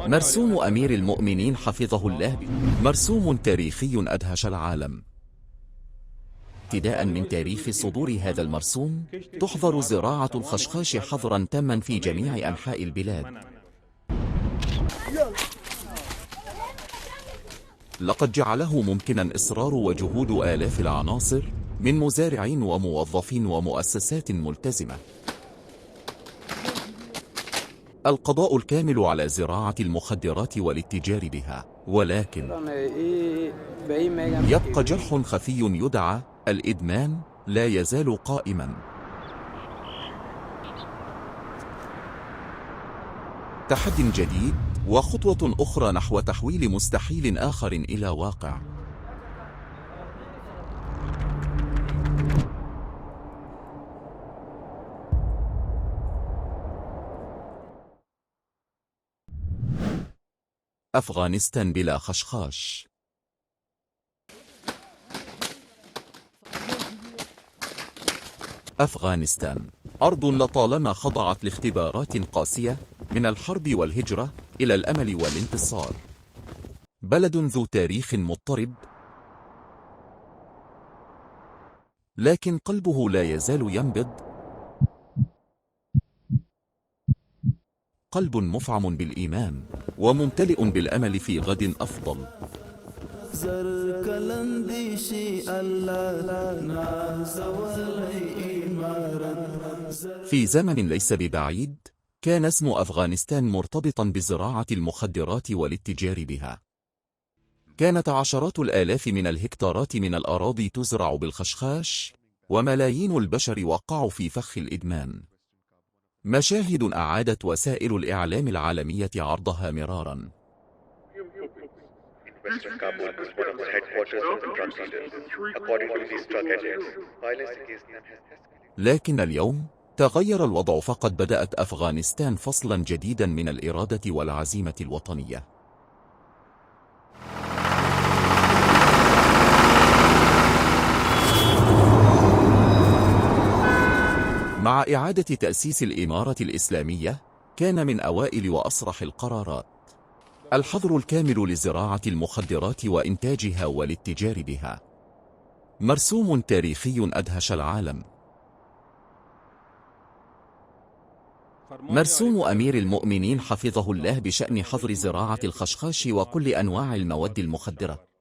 مرسوم أمير المؤمنين حفظه الله مرسوم تاريخي أدهش العالم. ابتداء من تاريخ صدور هذا المرسوم، تحظر زراعة الخشخاش حظرا تاما في جميع أنحاء البلاد. لقد جعله ممكنا إصرار وجهود آلاف العناصر من مزارعين وموظفين ومؤسسات ملتزمة. القضاء الكامل على زراعة المخدرات والاتجار بها، ولكن يبقى جرح خفي يدعى الإدمان لا يزال قائما. تحد جديد وخطوة أخرى نحو تحويل مستحيل آخر إلى واقع. أفغانستان بلا خشخاش. أفغانستان أرض لطالما خضعت لاختبارات قاسية، من الحرب والهجرة إلى الأمل والانتصار. بلد ذو تاريخ مضطرب، لكن قلبه لا يزال ينبض. قلب مفعم بالإيمان وممتلئ بالأمل في غد أفضل. في زمن ليس ببعيد، كان اسم أفغانستان مرتبطا بزراعة المخدرات والاتجار بها. كانت عشرات الآلاف من الهكتارات من الأراضي تزرع بالخشخاش، وملايين البشر وقعوا في فخ الإدمان. مشاهد أعادت وسائل الإعلام العالمية عرضها مرارا. لكن اليوم تغير الوضع، فقد بدأت أفغانستان فصلا جديدا من الإرادة والعزيمة الوطنية. مع إعادة تأسيس الإمارة الإسلامية، كان من أوائل وأصرح القرارات الحظر الكامل لزراعة المخدرات وإنتاجها والاتجار بها. مرسوم تاريخي أدهش العالم. مرسوم أمير المؤمنين حفظه الله بشأن حظر زراعة الخشخاش وكل أنواع المواد المخدرة.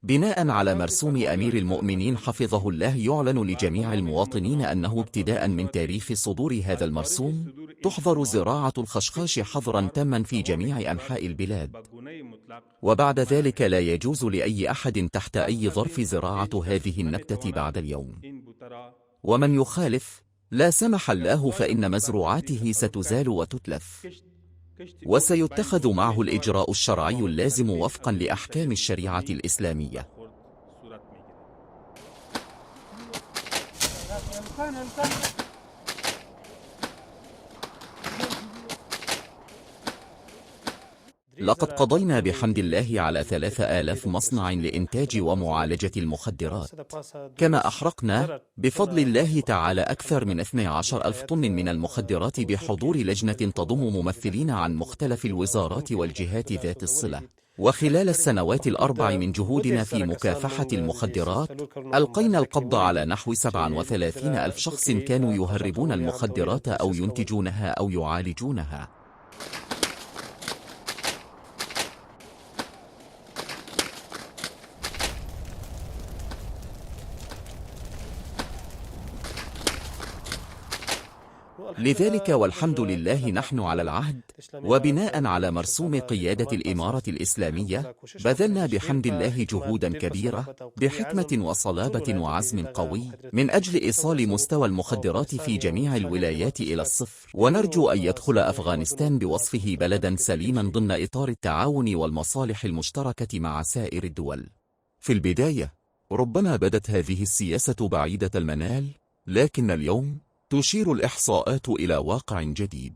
بناء على مرسوم أمير المؤمنين حفظه الله، يعلن لجميع المواطنين أنه ابتداء من تاريخ صدور هذا المرسوم، تحظر زراعة الخشخاش حظرا تاما في جميع أنحاء البلاد. وبعد ذلك لا يجوز لأي أحد تحت أي ظرف زراعة هذه النبتة بعد اليوم. ومن يخالف لا سمح الله فإن مزروعاته ستزال وتتلف، وسيتخذ معه الإجراء الشرعي اللازم وفقا لأحكام الشريعة الإسلامية. لقد قضينا بحمد الله على 3000 مصنع لإنتاج ومعالجة المخدرات، كما أحرقنا بفضل الله تعالى أكثر من 12,000 طن من المخدرات بحضور لجنة تضم ممثلين عن مختلف الوزارات والجهات ذات الصلة. وخلال السنوات الأربع من جهودنا في مكافحة المخدرات، ألقينا القبض على نحو 37,000 شخص كانوا يهربون المخدرات أو ينتجونها أو يعالجونها. لذلك والحمد لله نحن على العهد، وبناء على مرسوم قيادة الإمارة الإسلامية بذلنا بحمد الله جهودا كبيرة بحكمة وصلابة وعزم قوي من أجل إيصال مستوى المخدرات في جميع الولايات إلى الصفر. ونرجو أن يدخل أفغانستان بوصفه بلدا سليما ضمن إطار التعاون والمصالح المشتركة مع سائر الدول. في البداية ربما بدت هذه السياسة بعيدة المنال، لكن اليوم تشير الإحصاءات إلى واقع جديد.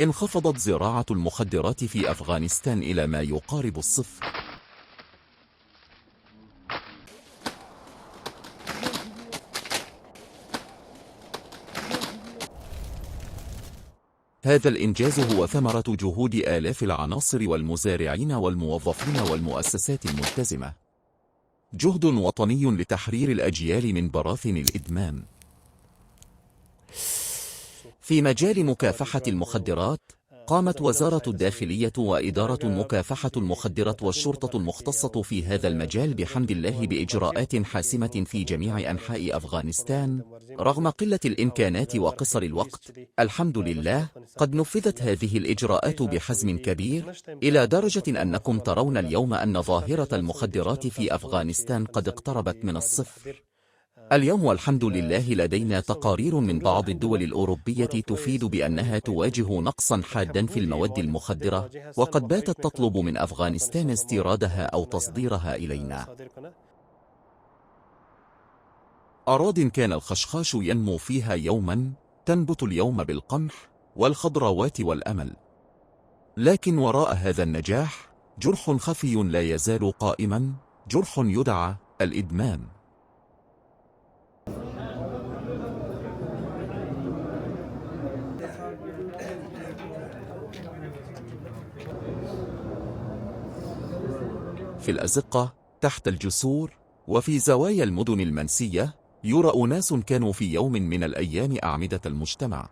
انخفضت زراعة المخدرات في أفغانستان إلى ما يقارب الصفر. هذا الإنجاز هو ثمرة جهود آلاف العناصر والمزارعين والموظفين والمؤسسات الملتزمة. جهد وطني لتحرير الأجيال من براثن الإدمان. في مجال مكافحة المخدرات، قامت وزارة الداخلية وإدارة مكافحة المخدرات والشرطة المختصة في هذا المجال بحمد الله بإجراءات حاسمة في جميع أنحاء أفغانستان. رغم قلة الإمكانات وقصر الوقت، الحمد لله قد نفذت هذه الإجراءات بحزم كبير، إلى درجة أنكم ترون اليوم أن ظاهرة المخدرات في أفغانستان قد اقتربت من الصفر. اليوم والحمد لله لدينا تقارير من بعض الدول الأوروبية تفيد بأنها تواجه نقصا حادا في المواد المخدرة، وقد باتت تطلب من أفغانستان استيرادها أو تصديرها إلينا. أراضٍ كان الخشخاش ينمو فيها يوما تنبت اليوم بالقمح والخضروات والأمل. لكن وراء هذا النجاح جرح خفي لا يزال قائما، جرح يدعى الإدمان. في الأزقة، تحت الجسور، وفي زوايا المدن المنسية، يرى أناس كانوا في يوم من الأيام أعمدة المجتمع،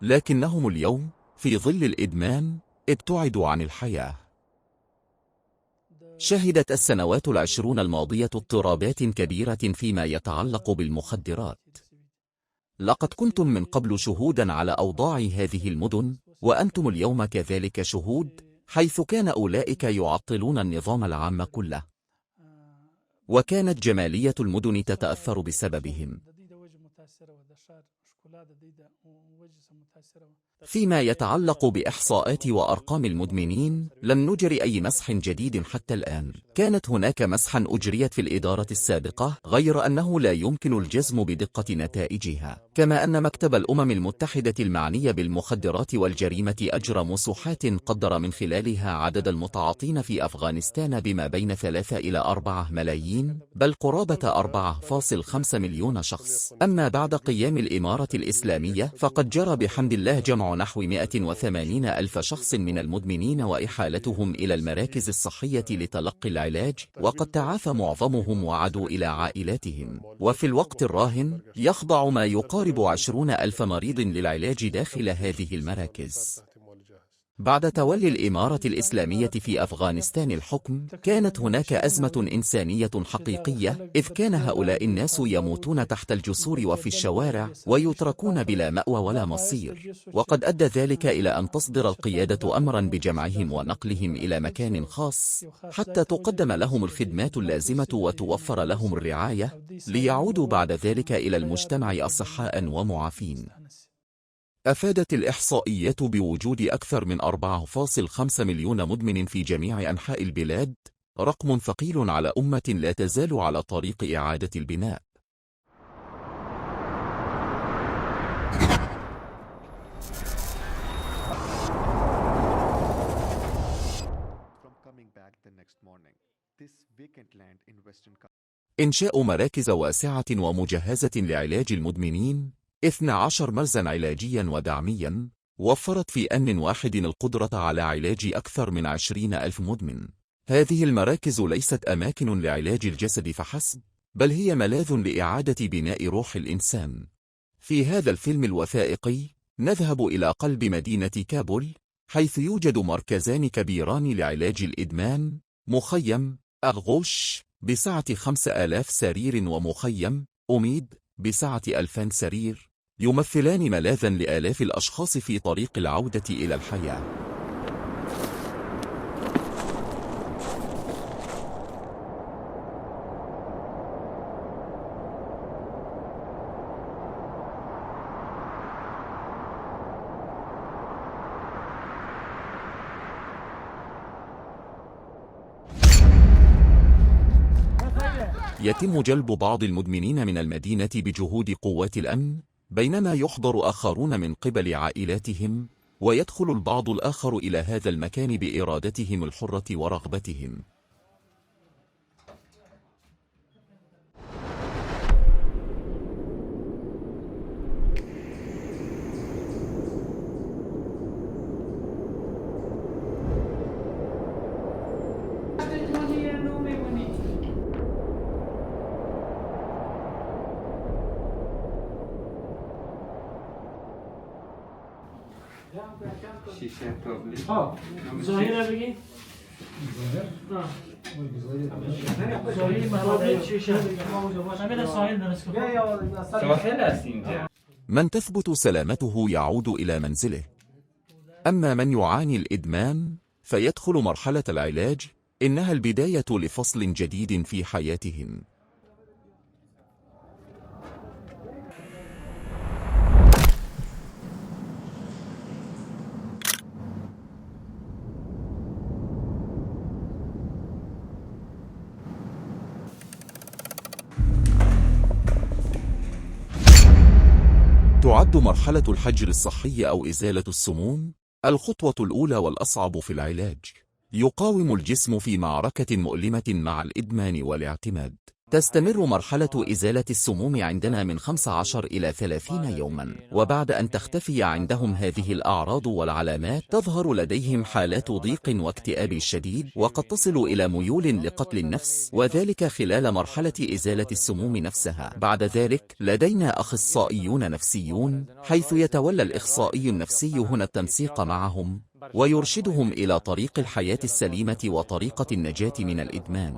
لكنهم اليوم في ظل الإدمان ابتعدوا عن الحياة. شهدت السنوات العشرون الماضية اضطرابات كبيرة فيما يتعلق بالمخدرات. لقد كنتم من قبل شهودا على أوضاع هذه المدن، وأنتم اليوم كذلك شهود، حيث كان أولئك يعطلون النظام العام كله، وكانت جمالية المدن تتأثر بسببهم. فيما يتعلق بإحصاءات وأرقام المدمنين، لم نجري أي مسح جديد حتى الآن. كانت هناك مسحا أجريت في الإدارة السابقة، غير أنه لا يمكن الجزم بدقة نتائجها. كما أن مكتب الأمم المتحدة المعني بالمخدرات والجريمة أجرى مسوحات قدر من خلالها عدد المتعاطين في أفغانستان بما بين 3 إلى 4 ملايين، بل قرابة 4.5 مليون شخص. أما بعد قيام الإمارة الإسلامية، فقد جرى بحمد الله جمع نحو 180 ألف شخص من المدمنين وإحالتهم إلى المراكز الصحية لتلقي العلاج، وقد تعافى معظمهم وعادوا إلى عائلاتهم. وفي الوقت الراهن يخضع ما يقارب 20 ألف مريض للعلاج داخل هذه المراكز. بعد تولي الإمارة الإسلامية في أفغانستان الحكم، كانت هناك أزمة إنسانية حقيقية، إذ كان هؤلاء الناس يموتون تحت الجسور وفي الشوارع، ويتركون بلا مأوى ولا مصير. وقد أدى ذلك إلى أن تصدر القيادة أمرا بجمعهم ونقلهم إلى مكان خاص، حتى تقدم لهم الخدمات اللازمة وتوفر لهم الرعاية، ليعودوا بعد ذلك إلى المجتمع أصحاء ومعافين. أفادت الإحصائيات بوجود أكثر من 4.5 مليون مدمن في جميع أنحاء البلاد، رقم ثقيل على أمة لا تزال على طريق إعادة البناء. إنشاء مراكز واسعة ومجهزة لعلاج المدمنين، 12 مركزا علاجيا ودعميا، وفرت في آن واحد القدرة على علاج أكثر من 20 ألف مدمن. هذه المراكز ليست أماكن لعلاج الجسد فحسب، بل هي ملاذ لإعادة بناء روح الإنسان. في هذا الفيلم الوثائقي نذهب إلى قلب مدينة كابول، حيث يوجد مركزان كبيران لعلاج الإدمان، مخيم أغوش بسعة 5000 سرير ومخيم أميد بسعة 2000 سرير، يمثلان ملاذا لآلاف الأشخاص في طريق العودة إلى الحياة. يتم جلب بعض المدمنين من المدينة بجهود قوات الأمن، بينما يحضر آخرون من قبل عائلاتهم، ويدخل البعض الآخر إلى هذا المكان بإرادتهم الحرة ورغبتهم. من تثبت سلامته يعود إلى منزله. أما من يعاني الإدمان فيدخل مرحلة العلاج، إنها البداية لفصل جديد في حياتهم. تعد مرحلة الحجر الصحي أو إزالة السموم الخطوة الأولى والأصعب في العلاج. يقاوم الجسم في معركة مؤلمة مع الإدمان والاعتماد. تستمر مرحلة إزالة السموم عندنا من 15 إلى 30 يوما، وبعد أن تختفي عندهم هذه الأعراض والعلامات تظهر لديهم حالات ضيق واكتئاب شديد، وقد تصل إلى ميول لقتل النفس، وذلك خلال مرحلة إزالة السموم نفسها. بعد ذلك لدينا أخصائيون نفسيون، حيث يتولى الإخصائي النفسي هنا التنسيق معهم ويرشدهم إلى طريق الحياة السليمة وطريقة النجاة من الإدمان.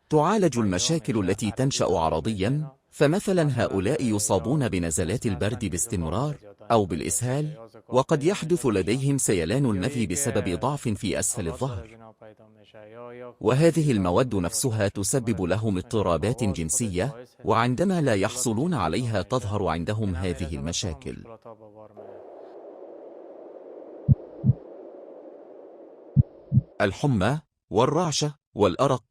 تعالج المشاكل التي تنشأ عرضيا، فمثلا هؤلاء يصابون بنزلات البرد باستمرار أو بالإسهال، وقد يحدث لديهم سيلان المذي بسبب ضعف في أسفل الظهر، وهذه المواد نفسها تسبب لهم اضطرابات جنسية، وعندما لا يحصلون عليها تظهر عندهم هذه المشاكل. الحمى والرعشة والأرق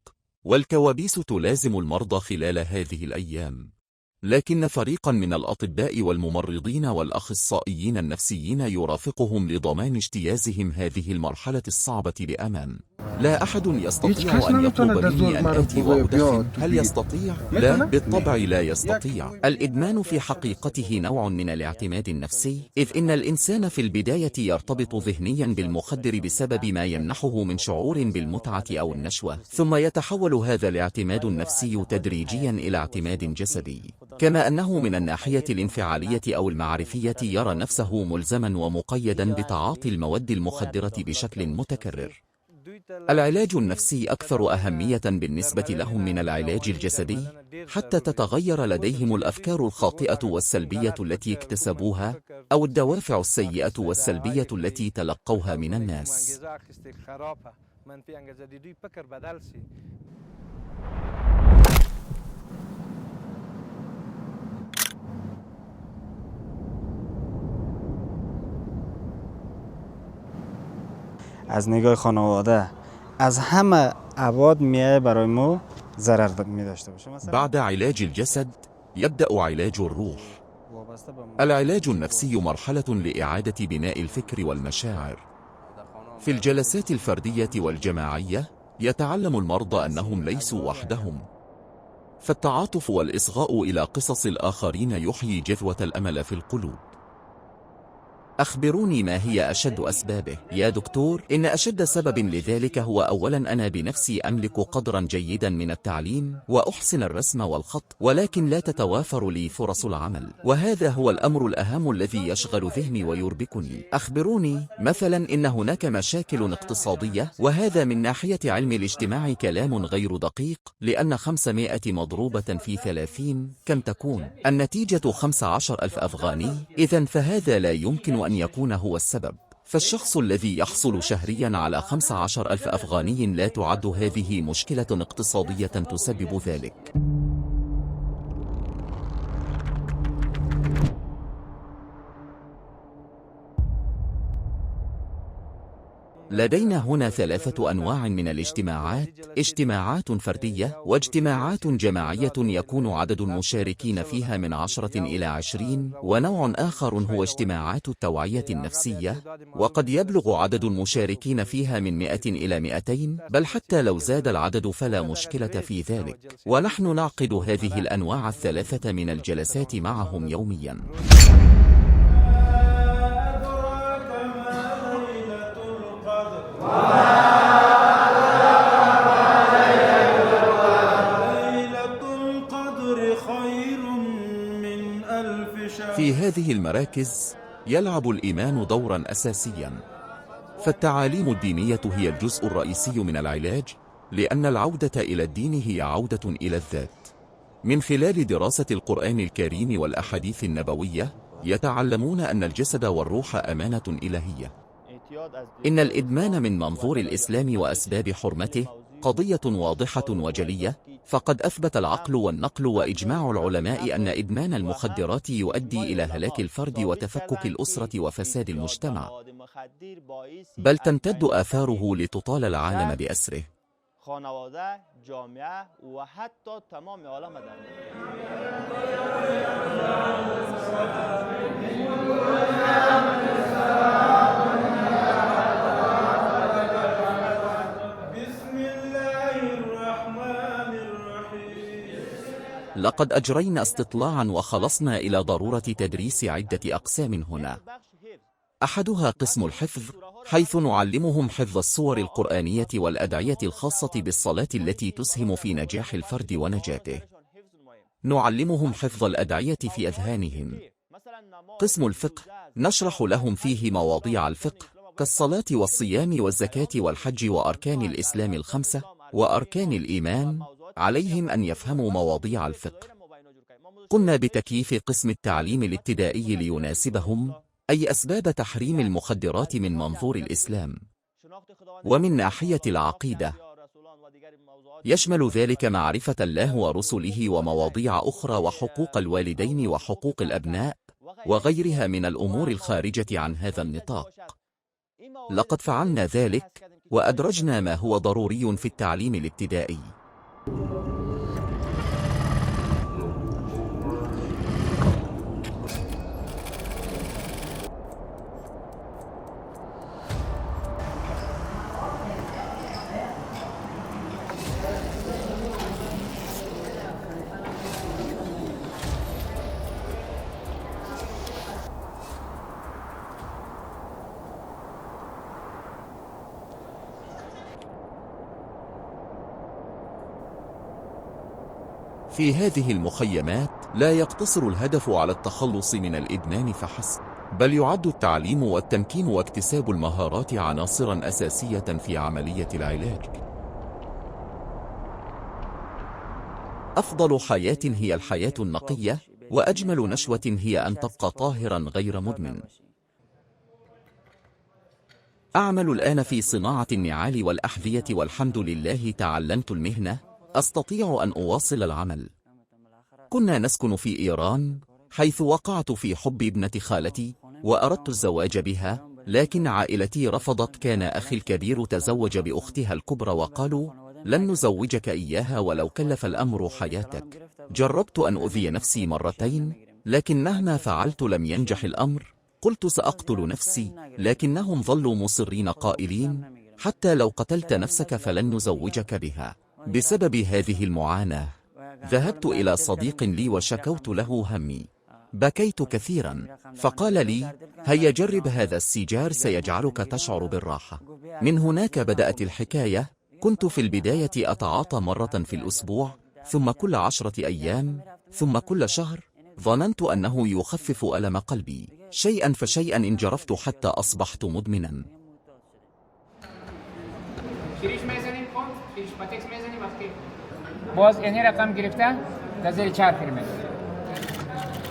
والكوابيس تلازم المرضى خلال هذه الأيام، لكن فريقا من الأطباء والممرضين والأخصائيين النفسيين يرافقهم لضمان اجتيازهم هذه المرحلة الصعبة بأمان. لا أحد يستطيع أن يطلب مني أن آتي وأدخن. هل يستطيع؟ لا، بالطبع لا يستطيع. الإدمان في حقيقته نوع من الاعتماد النفسي، إذ إن الإنسان في البداية يرتبط ذهنيا بالمخدر بسبب ما يمنحه من شعور بالمتعة أو النشوة، ثم يتحول هذا الاعتماد النفسي تدريجيا إلى اعتماد جسدي، كما أنه من الناحية الانفعالية أو المعرفية يرى نفسه ملزما ومقيدا بتعاطي المواد المخدرة بشكل متكرر. العلاج النفسي أكثر أهمية بالنسبة لهم من العلاج الجسدي، حتى تتغير لديهم الأفكار الخاطئة والسلبية التي اكتسبوها، أو الدوافع السيئة والسلبية التي تلقوها من الناس. از نگاه خانواده از همه ابعاد میایه برای ما ضرر می داشته باشه. بعد علاج الجسد يبدأ علاج الروح. العلاج النفسي مرحلة لإعادة بناء الفكر والمشاعر. في الجلسات الفردية والجماعية يتعلم المرضى أنهم ليسوا وحدهم، فالتعاطف والإصغاء إلى قصص الآخرين يحيي جذوة الأمل في القلوب. أخبروني ما هي أشد أسبابه؟ يا دكتور، إن أشد سبب لذلك هو أولا أنا بنفسي أملك قدرا جيدا من التعليم وأحسن الرسم والخط، ولكن لا تتوافر لي فرص العمل، وهذا هو الأمر الأهم الذي يشغل ذهني ويربكني. أخبروني مثلا إن هناك مشاكل اقتصادية، وهذا من ناحية علم الاجتماع كلام غير دقيق، لأن 500 مضروبة في 30 كم تكون؟ النتيجة 15,000 أفغاني. إذن فهذا لا يمكن أن يكون هو السبب، فالشخص الذي يحصل شهريا على 15,000 أفغاني لا تعد هذه مشكلة اقتصادية تسبب ذلك. لدينا هنا 3 أنواع من الاجتماعات: اجتماعات فردية، واجتماعات جماعية يكون عدد المشاركين فيها من 10 إلى 20، ونوع آخر هو اجتماعات التوعية النفسية، وقد يبلغ عدد المشاركين فيها من 100 إلى 200، بل حتى لو زاد العدد فلا مشكلة في ذلك، ونحن نعقد هذه الأنواع 3 من الجلسات معهم يوميا. في هذه المراكز يلعب الإيمان دورا أساسيا، فالتعاليم الدينية هي الجزء الرئيسي من العلاج، لأن العودة إلى الدين هي عودة إلى الذات. من خلال دراسة القرآن الكريم والأحاديث النبوية يتعلمون أن الجسد والروح أمانة إلهية. إن الإدمان من منظور الإسلام وأسباب حرمته قضية واضحة وجلية، فقد أثبت العقل والنقل وإجماع العلماء أن إدمان المخدرات يؤدي إلى هلاك الفرد وتفكك الأسرة وفساد المجتمع، بل تمتد آثاره لتطال العالم بأسره. لقد أجرينا استطلاعا وخلصنا إلى ضرورة تدريس عدة أقسام هنا. أحدها قسم الحفظ، حيث نعلمهم حفظ السور القرآنية والأدعية الخاصة بالصلاة التي تسهم في نجاح الفرد ونجاته. نعلمهم حفظ الأدعية في أذهانهم. قسم الفقه، نشرح لهم فيه مواضيع الفقه كالصلاة والصيام والزكاة والحج وأركان الإسلام الخمسة وأركان الإيمان، عليهم أن يفهموا مواضيع الفقه. قمنا بتكييف قسم التعليم الابتدائي ليناسبهم، أي أسباب تحريم المخدرات من منظور الإسلام. ومن ناحية العقيدة يشمل ذلك معرفة الله ورسله ومواضيع أخرى وحقوق الوالدين وحقوق الأبناء وغيرها من الأمور الخارجة عن هذا النطاق. لقد فعلنا ذلك وأدرجنا ما هو ضروري في التعليم الابتدائي. في هذه المخيمات لا يقتصر الهدف على التخلص من الإدمان فحسب، بل يعد التعليم والتمكين واكتساب المهارات عناصراً أساسية في عملية العلاج. أفضل حياة هي الحياة النقية، وأجمل نشوة هي أن تبقى طاهراً غير مدمن. أعمل الآن في صناعة النعال والأحذية، والحمد لله تعلمت المهنة، أستطيع أن أواصل العمل. كنا نسكن في إيران، حيث وقعت في حب ابنة خالتي وأردت الزواج بها، لكن عائلتي رفضت. كان أخي الكبير تزوج بأختها الكبرى وقالوا لن نزوجك إياها ولو كلف الأمر حياتك. جربت أن أؤذي نفسي مرتين، لكن مهما فعلت لم ينجح الأمر. قلت سأقتل نفسي، لكنهم ظلوا مصرين قائلين حتى لو قتلت نفسك فلن نزوجك بها. بسبب هذه المعاناة ذهبت إلى صديق لي وشكوت له همي. بكيت كثيرا، فقال لي هيا جرب هذا السيجار سيجعلك تشعر بالراحة. من هناك بدأت الحكاية. كنت في البداية أتعاطى مرة في الأسبوع، ثم كل 10 أيام، ثم كل شهر. ظننت أنه يخفف ألم قلبي. شيئا فشيئا انجرفت حتى أصبحت مدمنا.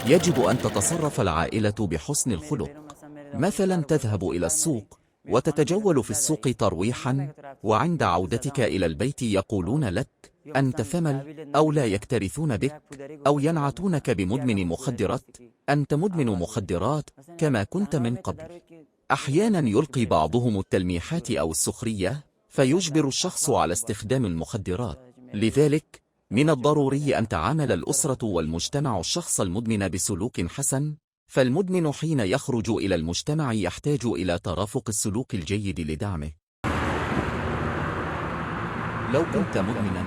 يجب أن تتصرف العائلة بحسن الخلق. مثلا تذهب إلى السوق وتتجول في السوق ترويحا، وعند عودتك إلى البيت يقولون لك أنت ثمل، أو لا يكترثون بك، أو ينعتونك بمدمن مخدرات. أنت مدمن مخدرات كما كنت من قبل. أحيانا يلقي بعضهم التلميحات أو السخرية فيجبر الشخص على استخدام المخدرات. لذلك من الضروري أن تعامل الأسرة والمجتمع الشخص المدمن بسلوك حسن، فالمدمن حين يخرج إلى المجتمع يحتاج إلى ترافق السلوك الجيد لدعمه. لو كنت مدمنا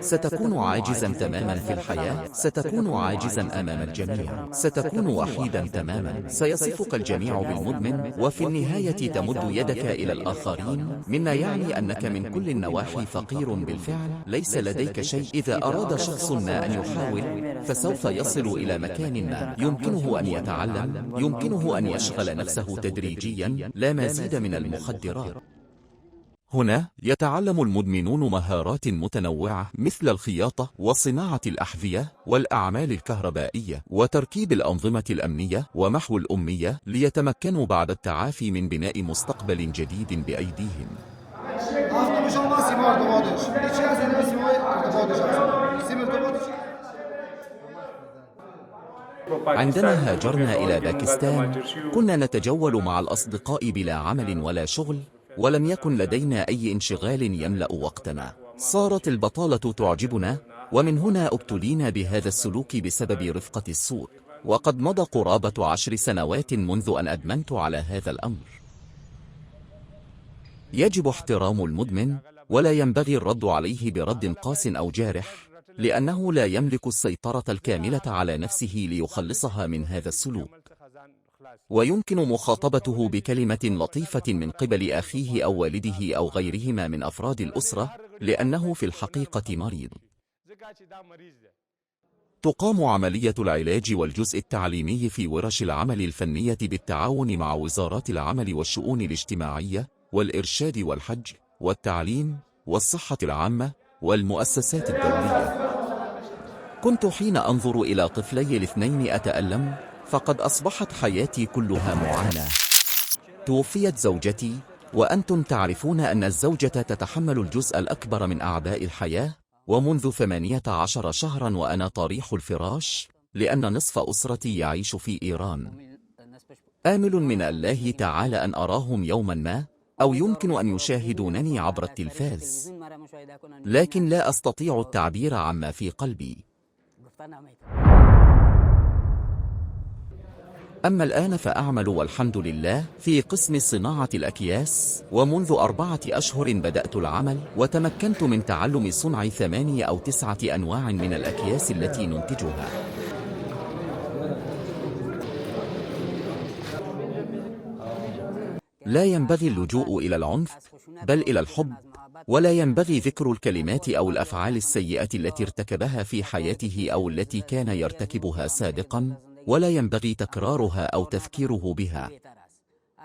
ستكون عاجزا تماما في الحياة، ستكون عاجزا أمام الجميع، ستكون وحيدا تماما، سيصفك الجميع بالمدمن، وفي النهاية تمد يدك إلى الآخرين، مما يعني أنك من كل النواحي فقير بالفعل، ليس لديك شيء. إذا أراد شخص ما أن يحاول فسوف يصل إلى مكان ما، يمكنه أن يتعلم، يمكنه أن يشغل نفسه تدريجيا، لا مزيد من المخدرات. هنا يتعلم المدمنون مهارات متنوعة مثل الخياطة وصناعة الأحذية والأعمال الكهربائية وتركيب الأنظمة الأمنية ومحو الأمية، ليتمكنوا بعد التعافي من بناء مستقبل جديد بأيديهم. عندما هاجرنا إلى باكستان كنا نتجول مع الأصدقاء بلا عمل ولا شغل، ولم يكن لدينا أي انشغال يملأ وقتنا. صارت البطالة تعجبنا، ومن هنا ابتلينا بهذا السلوك بسبب رفقة السوء، وقد مضى قرابة 10 سنوات منذ أن أدمنت على هذا الأمر. يجب احترام المدمن، ولا ينبغي الرد عليه برد قاس أو جارح، لأنه لا يملك السيطرة الكاملة على نفسه ليخلصها من هذا السلوك. ويمكن مخاطبته بكلمة لطيفة من قبل أخيه أو والده أو غيرهما من أفراد الأسرة، لأنه في الحقيقة مريض. تقام عملية العلاج والجزء التعليمي في ورش العمل الفنية بالتعاون مع وزارات العمل والشؤون الاجتماعية والإرشاد والحج والتعليم والصحة العامة والمؤسسات الدولية. كنت حين أنظر إلى طفلي الاثنين أتألم، فقد أصبحت حياتي كلها معاناة. توفيت زوجتي، وأنتم تعرفون أن الزوجة تتحمل الجزء الأكبر من أعباء الحياة، ومنذ 18 شهرا وأنا طريح الفراش، لأن نصف أسرتي يعيش في إيران. آمل من الله تعالى أن أراهم يوما ما، أو يمكن أن يشاهدونني عبر التلفاز، لكن لا أستطيع التعبير عما في قلبي. أما الآن فأعمل والحمد لله في قسم صناعة الأكياس، ومنذ 4 أشهر بدأت العمل، وتمكنت من تعلم صنع 8 أو 9 أنواع من الأكياس التي ننتجها. لا ينبغي اللجوء إلى العنف، بل إلى الحب، ولا ينبغي ذكر الكلمات أو الأفعال السيئة التي ارتكبها في حياته أو التي كان يرتكبها سابقا، ولا ينبغي تكرارها أو تذكيره بها.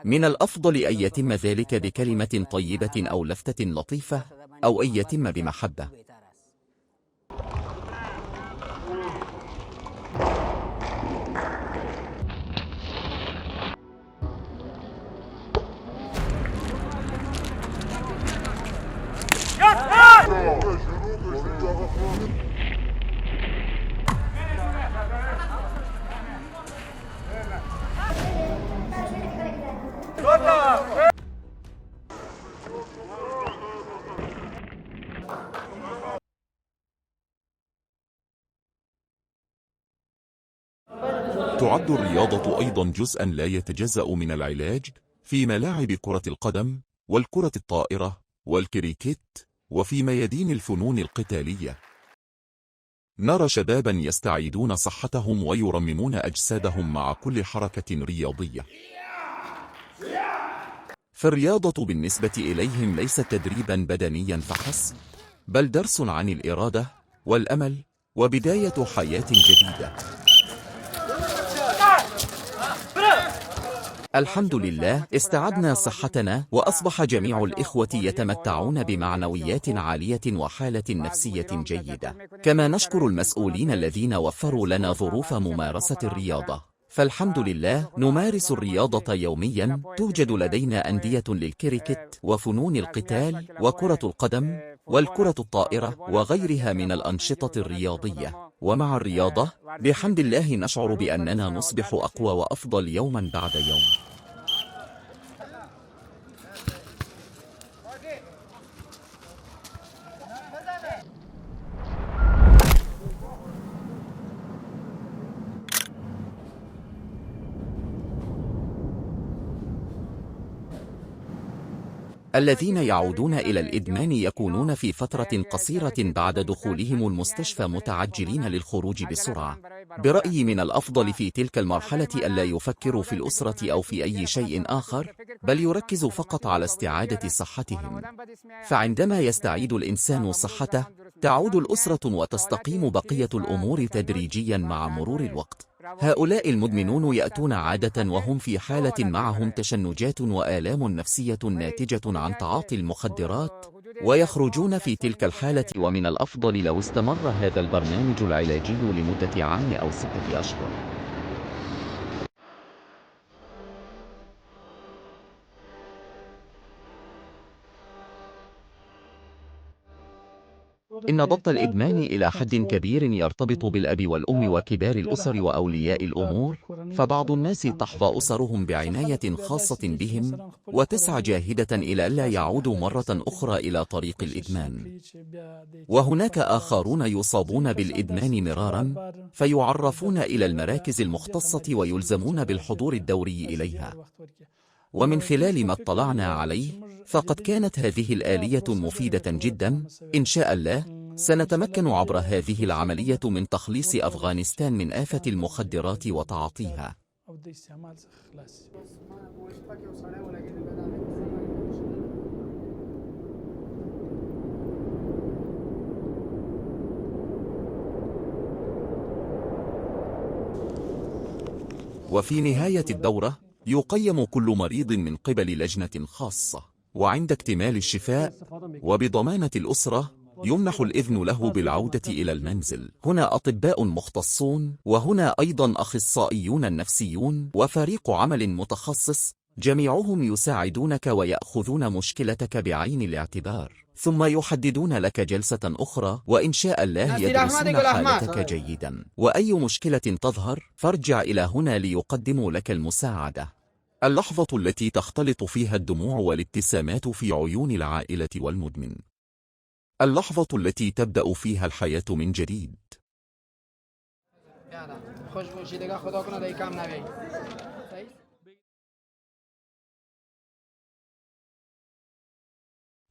من الأفضل أن يتم ذلك بكلمة طيبة أو لفتة لطيفة، أو أن يتم بمحبة. تعد الرياضة أيضا جزءا لا يتجزأ من العلاج في ملاعب كرة القدم والكرة الطائرة والكريكيت، وفي ميادين الفنون القتالية. نرى شبابا يستعيدون صحتهم ويرممون أجسادهم مع كل حركة رياضية. فالرياضة بالنسبة إليهم ليست تدريبا بدنيا فحسب، بل درس عن الإرادة والأمل وبداية حياة جديدة. الحمد لله استعدنا صحتنا، وأصبح جميع الإخوة يتمتعون بمعنويات عالية وحالة نفسية جيدة. كما نشكر المسؤولين الذين وفروا لنا ظروف ممارسة الرياضة. فالحمد لله نمارس الرياضة يوميا. توجد لدينا أندية للكريكت وفنون القتال وكرة القدم والكرة الطائرة وغيرها من الأنشطة الرياضية. ومع الرياضة بحمد الله نشعر بأننا نصبح أقوى وأفضل يوما بعد يوم. الذين يعودون إلى الإدمان يكونون في فترة قصيرة بعد دخولهم المستشفى متعجلين للخروج بسرعة. برأيي من الأفضل في تلك المرحلة ألا يفكروا في الأسرة أو في أي شيء آخر، بل يركزوا فقط على استعادة صحتهم. فعندما يستعيد الإنسان صحته، تعود الأسرة وتستقيم بقية الأمور تدريجيا مع مرور الوقت. هؤلاء المدمنون يأتون عادة وهم في حالة معهم تشنجات وآلام نفسية ناتجة عن تعاطي المخدرات، ويخرجون في تلك الحالة. ومن الأفضل لو استمر هذا البرنامج العلاجي لمدة عام أو 6 أشهر. إن ضبط الإدمان إلى حد كبير يرتبط بالأب والأم وكبار الأسر وأولياء الأمور، فبعض الناس تحظى أسرهم بعناية خاصة بهم وتسعى جاهدة إلى ألا يعودوا مرة أخرى إلى طريق الإدمان. وهناك آخرون يصابون بالإدمان مرارا، فيعرفون إلى المراكز المختصة ويلزمون بالحضور الدوري إليها. ومن خلال ما اطلعنا عليه، فقد كانت هذه الآلية مفيدة جدا. إن شاء الله سنتمكن عبر هذه العملية من تخليص أفغانستان من آفة المخدرات وتعاطيها. وفي نهاية الدورة يقيم كل مريض من قبل لجنة خاصة، وعند اكتمال الشفاء وبضمانة الأسرة يمنح الإذن له بالعودة إلى المنزل. هنا أطباء مختصون، وهنا أيضا أخصائيون نفسيون وفريق عمل متخصص، جميعهم يساعدونك ويأخذون مشكلتك بعين الاعتبار، ثم يحددون لك جلسة أخرى، وإن شاء الله يدرسون حالتك جيدا. وأي مشكلة تظهر فارجع إلى هنا ليقدموا لك المساعدة. اللحظة التي تختلط فيها الدموع والابتسامات في عيون العائلة والمدمن، اللحظة التي تبدأ فيها الحياة من جديد.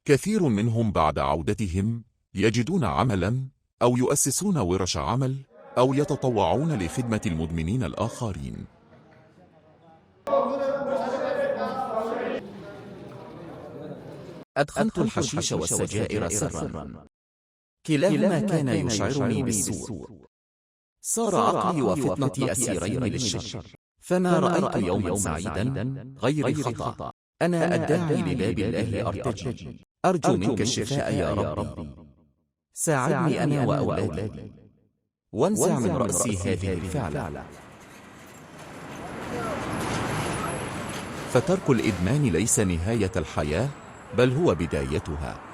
كثير منهم بعد عودتهم يجدون عملا أو يؤسسون ورش عمل أو يتطوعون لخدمة المدمنين الآخرين. أدخنت الحشيش والسجائر سرا، كلاهما كان يشعرني بالسوء. صار عقلي وفطنتي أسيرين للشر، فما رأيت يوما سعيدا غير خطأ. أنا الداعي لباب الله أرتجي، أرجو منك الشفاء يا ربي. ساعدني أنا وأولادي، وانزع من رأسي هذه الفعلة. فترك الإدمان ليس نهاية الحياة، بل هو بدايتها.